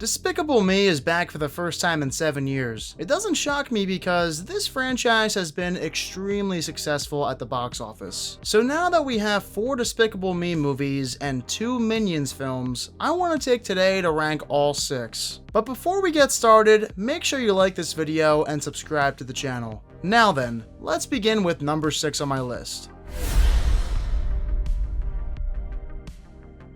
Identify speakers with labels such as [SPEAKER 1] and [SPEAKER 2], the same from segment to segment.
[SPEAKER 1] Despicable Me is back for the first time in 7 years. It doesn't shock me because this franchise has been extremely successful at the box office. So now that we have 4 Despicable Me movies and 2 Minions films, I want to take today to rank all 6. But before we get started, make sure you like this video and subscribe to the channel. Now then, let's begin with number 6 on my list.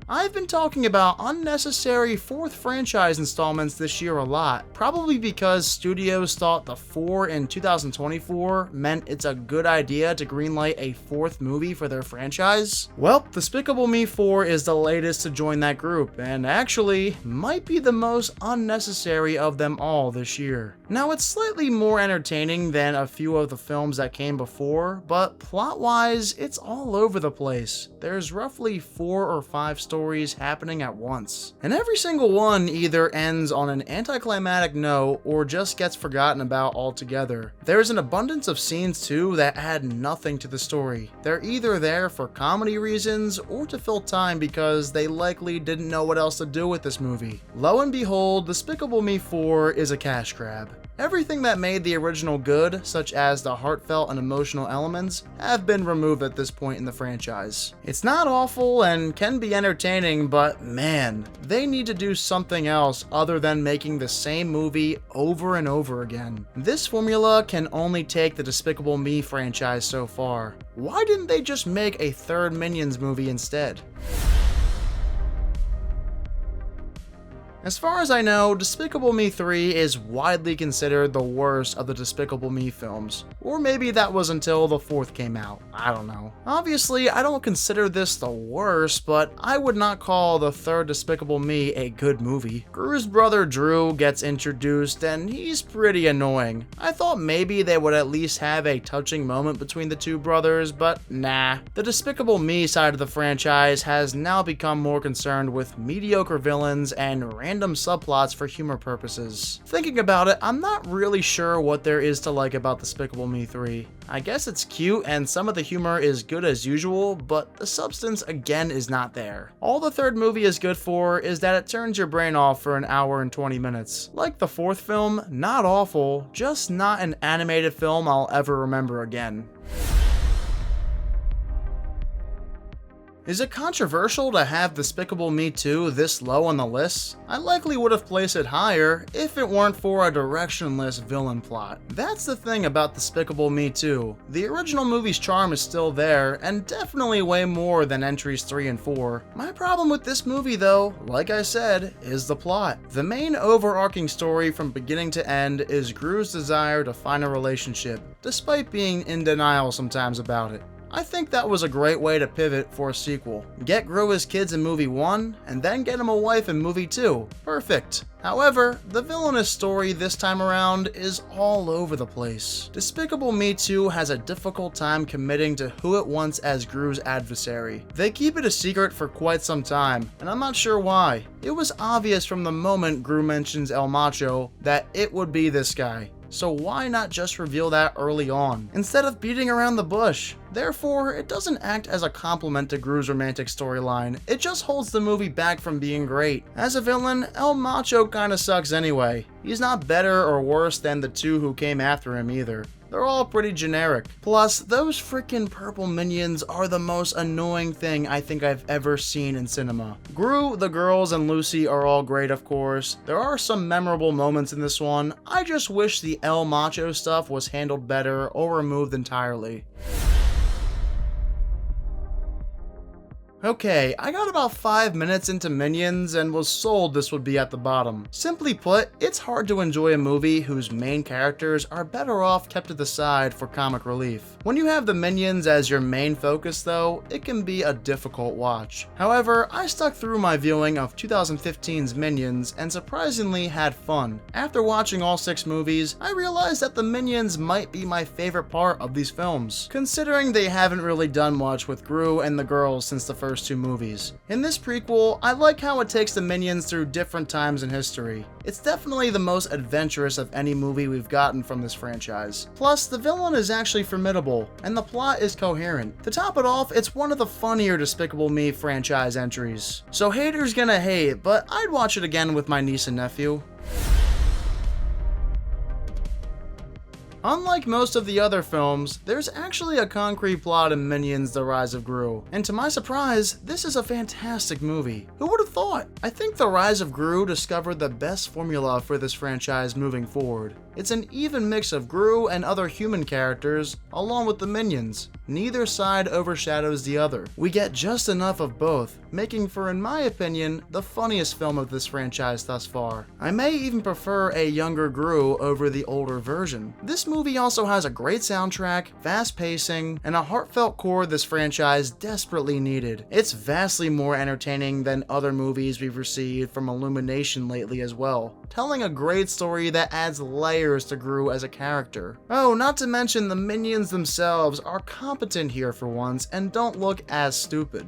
[SPEAKER 1] I've been talking about unnecessary 4th franchise installments this year a lot, probably because studios thought the 4 in 2024 meant it's a good idea to greenlight a 4th movie for their franchise. Well, Despicable Me 4 is the latest to join that group, and actually might be the most unnecessary of them all this year. Now, it's slightly more entertaining than a few of the films that came before, but plot-wise, it's all over the place. There's roughly 4 or 5 stories happening at once, and every single one either ends on an anticlimactic note or just gets forgotten about altogether. There's an abundance of scenes too that add nothing to the story. They're either there for comedy reasons or to fill time because they likely didn't know what else to do with this movie. Lo and behold, Despicable Me 4 is a cash grab. Everything that made the original good, such as the heartfelt and emotional elements, have been removed at this point in the franchise. It's not awful and can be entertaining, but man, they need to do something else other than making the same movie over and over again. This formula can only take the Despicable Me franchise so far. Why didn't they just make a 3rd Minions movie instead? As far as I know, Despicable Me 3 is widely considered the worst of the Despicable Me films. Or maybe that was until the 4th came out. I don't know. Obviously, I don't consider this the worst, but I would not call the 3rd Despicable Me a good movie. Gru's brother Drew gets introduced and he's pretty annoying. I thought maybe they would at least have a touching moment between the two brothers, but nah. The Despicable Me side of the franchise has now become more concerned with mediocre villains and random subplots for humor purposes. Thinking about it, I'm not really sure what there is to like about Despicable Me 3. I guess it's cute and some of the humor is good as usual, but the substance again is not there. All the 3rd movie is good for is that it turns your brain off for an hour and 20 minutes. Like the 4th film, not awful, just not an animated film I'll ever remember again. Is it controversial to have Despicable Me 2 this low on the list? I likely would have placed it higher if it weren't for a directionless villain plot. That's the thing about Despicable Me 2. The original movie's charm is still there, and definitely way more than entries 3 and 4. My problem with this movie though, like I said, is the plot. The main overarching story from beginning to end is Gru's desire to find a relationship, despite being in denial sometimes about it. I think that was a great way to pivot for a sequel. Get Gru his kids in movie 1, and then get him a wife in movie 2. Perfect. However, the villainous story this time around is all over the place. Despicable Me 2 has a difficult time committing to who it wants as Gru's adversary. They keep it a secret for quite some time, and I'm not sure why. It was obvious from the moment Gru mentions El Macho that it would be this guy. So why not just reveal that early on, instead of beating around the bush? Therefore, it doesn't act as a compliment to Gru's romantic storyline, it just holds the movie back from being great. As a villain, El Macho kinda sucks anyway. He's not better or worse than the 2 who came after him either. They're all pretty generic. Plus, those freaking purple minions are the most annoying thing I think I've ever seen in cinema. Gru, the girls, and Lucy are all great, of course. There are some memorable moments in this one. I just wish the El Macho stuff was handled better or removed entirely. Okay, I got about 5 minutes into Minions and was sold this would be at the bottom. Simply put, it's hard to enjoy a movie whose main characters are better off kept to the side for comic relief. When you have the Minions as your main focus though, it can be a difficult watch. However, I stuck through my viewing of 2015's Minions and surprisingly had fun. After watching all 6 movies, I realized that the Minions might be my favorite part of these films, considering they haven't really done much with Gru and the girls since the first first two movies. In this prequel, I like how it takes the Minions through different times in history. It's definitely the most adventurous of any movie we've gotten from this franchise. Plus, the villain is actually formidable, and the plot is coherent. To top it off, it's one of the funnier Despicable Me franchise entries. So haters gonna hate, but I'd watch it again with my niece and nephew. Unlike most of the other films, there's actually a concrete plot in Minions: The Rise of Gru, and to my surprise, this is a fantastic movie. Who would have thought? I think The Rise of Gru discovered the best formula for this franchise moving forward. It's an even mix of Gru and other human characters, along with the Minions. Neither side overshadows the other. We get just enough of both, making for, in my opinion, the funniest film of this franchise thus far. I may even prefer a younger Gru over the older version. This movie also has a great soundtrack, fast pacing, and a heartfelt core this franchise desperately needed. It's vastly more entertaining than other movies we've received from Illumination lately as well, telling a great story that adds layers to Gru as a character. Oh, not to mention the Minions themselves are competent here for once and don't look as stupid.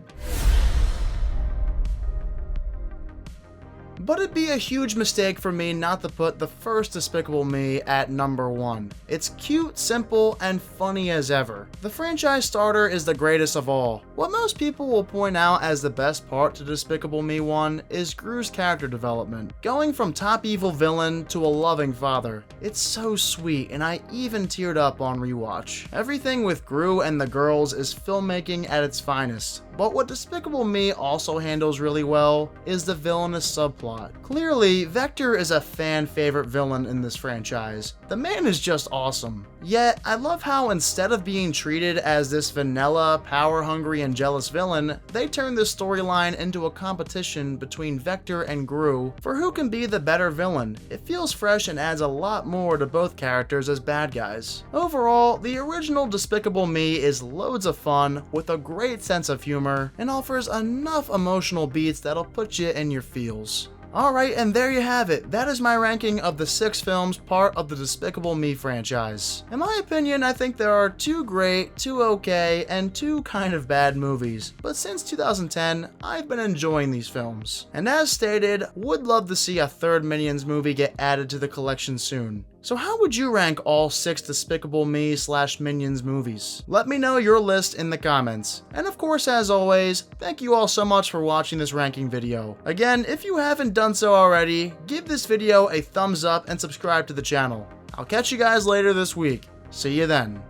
[SPEAKER 1] But it'd be a huge mistake for me not to put the first Despicable Me at number 1. It's cute, simple, and funny as ever. The franchise starter is the greatest of all. What most people will point out as the best part to Despicable Me 1 is Gru's character development, going from top evil villain to a loving father. It's so sweet, and I even teared up on rewatch. Everything with Gru and the girls is filmmaking at its finest. But what Despicable Me also handles really well is the villainous subplot. Clearly, Vector is a fan-favorite villain in this franchise. The man is just awesome. Yet, I love how instead of being treated as this vanilla, power-hungry, and jealous villain, they turn this storyline into a competition between Vector and Gru for who can be the better villain. It feels fresh and adds a lot more to both characters as bad guys. Overall, the original Despicable Me is loads of fun with a great sense of humor and offers enough emotional beats that'll put you in your feels. Alright, and there you have it. That is my ranking of the 6 films part of the Despicable Me franchise. In my opinion, I think there are 2 great, 2 okay, and 2 kind of bad movies. But since 2010, I've been enjoying these films. And as stated, would love to see a third Minions movie get added to the collection soon. So how would you rank all 6 Despicable Me/Minions movies? Let me know your list in the comments. And of course, as always, thank you all so much for watching this ranking video. Again, if you haven't done so already, give this video a thumbs up and subscribe to the channel. I'll catch you guys later this week. See you then.